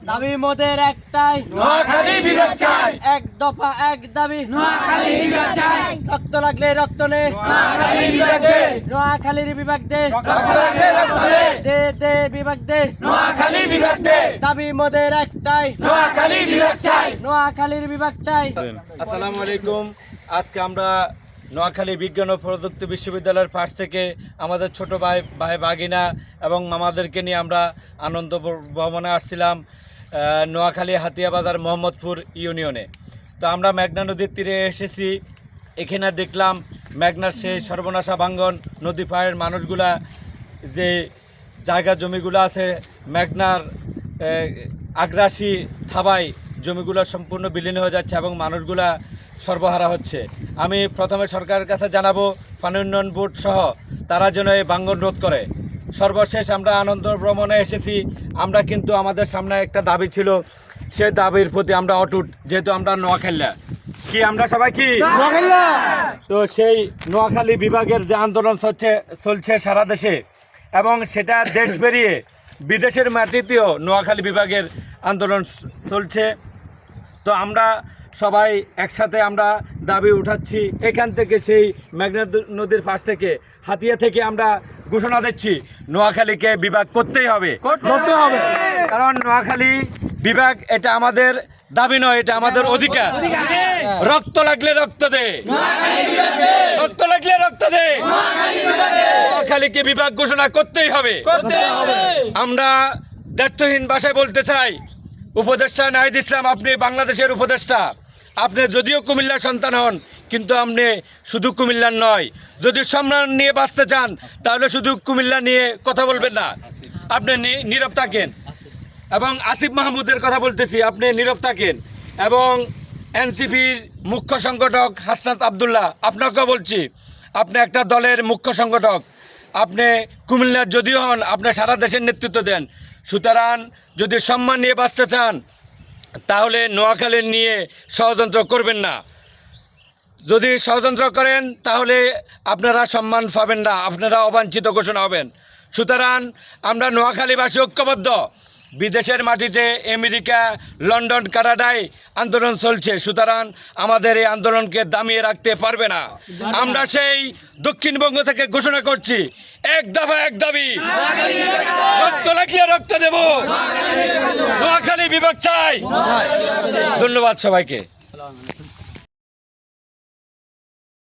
দাবি মোদের একটাই, নোয়াখালী বিভাগ চাই। এক দফা এক দাবি, নোয়াখালী বিভাগ চাই। রক্ত লাগলে রক্ত নে, নোয়াখালী বিভাগ দে। নোয়াখালীর বিভাগ দে, রক্ত লাগলে রক্ত দে। দে দে বিভাগ দে, নোয়াখালী বিভাগ দে। দাবি মোদের একটাই, নোয়াখালী বিভাগ চাই। নোয়াখালীর বিভাগ চাই। আসসালামু আলাইকুম। আজকে আমরা নোয়াখালী বিজ্ঞান ও প্রযুক্তি বিশ্ববিদ্যালয়ের পাশ থেকে আমাদের ছোট ভাই বাগিনা এবং মামাদেরকে নিয়ে আমরা আনন্দ ভ্রমণে আসছিলাম নোয়াখালী হাতিয়াবাজার মোহাম্মদপুর ইউনিয়নে। তো আমরা মেঘনা নদীর তীরে এসেছি। এখানে দেখলাম মেঘনার সেই সর্বনাশা ভাঙ্গন, নদী পাড়ের মানুষগুলা যে জায়গা জমিগুলো আছে মেঘনার আগ্রাসী থাবায় জমিগুলো সম্পূর্ণ বিলীন হয়ে যাচ্ছে এবং মানুষগুলা সর্বহারা হচ্ছে। আমি প্রথমে সরকারের কাছে জানাবো পানি উন্নয়ন বোর্ড সহ তারা যেন এই ভাঙ্গন রোধ করে। সর্বশেষ আমরা আনন্দ ভ্রমণে এসেছি। আমরা কিন্তু আমাদের সামনে একটা দাবি ছিল, সেই দাবির প্রতি আমরা অটুট, যেহেতু আমরা নোয়াখালীরা। কি আমরা সবাই কি নোয়াখালীরা? তো সেই নোয়াখালী বিভাগের যে আন্দোলন চলছে সারা দেশে এবং সেটা দেশ পেরিয়ে বিদেশের মাটিতেও নোয়াখালী বিভাগের আন্দোলন চলছে। তো আমরা সবাই একসাথে আমরা দাবি উঠাচ্ছি। এখান থেকে সেই মেঘনা নদীর পাশ থেকে হাতিয়া থেকে আমরা ঘোষণা দিচ্ছি নোয়াখালীকে বিভাগ করতেই হবে, করতে হবে। কারণ নোয়াখালী বিভাগ এটা আমাদের দাবি নয়, এটা আমাদের অধিকার। রক্ত লাগলে রক্ত দে, রক্ত লাগলে রক্ত দে। নোয়াখালীকে বিভাগ ঘোষণা করতেই হবে। আমরা দায়িত্বহীন ভাষায় বলতে চাই, উপদেষ্টা নাহিদ ইসলাম, আপনি বাংলাদেশের উপদেষ্টা। আপনি যদিও কুমিল্লার সন্তান হন, কিন্তু আপনি শুধু কুমিল্লার নয়। যদি সম্মান নিয়ে বাঁচতে চান তাহলে শুধু কুমিল্লা নিয়ে কথা বলবেন না, আপনি নীরব থাকেন। এবং আসিফ মাহমুদের কথা বলতেছি, আপনি নীরব থাকেন। এবং এনসিপির মুখ্য সংগঠক হাসনাত আবদুল্লাহ, আপনাকেও বলছি, আপনি একটা দলের মুখ্য সংগঠক, আপনি কুমিল্লার যদিও হন, আপনি সারা দেশের নেতৃত্ব দেন। সুতরাং যদি সম্মান নিয়ে বাঁচতে চান তাহলে নোয়াখালী নিয়ে ষড়যন্ত্র করবেন না। যদি ষড়যন্ত্র করেন তাহলে আপনারা সম্মান পাবেন না, আপনারা অবাঞ্ছিত ঘোষণা হবেন। সুতরাং আমরা নোয়াখালীবাসী ঐক্যবদ্ধ। বিদেশের মাটিতে আমেরিকা, লন্ডন, কানাডায় আন্দোলন চলছে, সুতরাং আমাদের এই আন্দোলনকে দামিয়ে রাখতে পারবে না। আমরা সেই দক্ষিণবঙ্গ থেকে ঘোষণা করছি, এক দফা এক দাবি, রক্ত লাগিয়ে রক্ত দেব, নোয়াখালী বিভাগ চাই। ধন্যবাদ সবাইকে।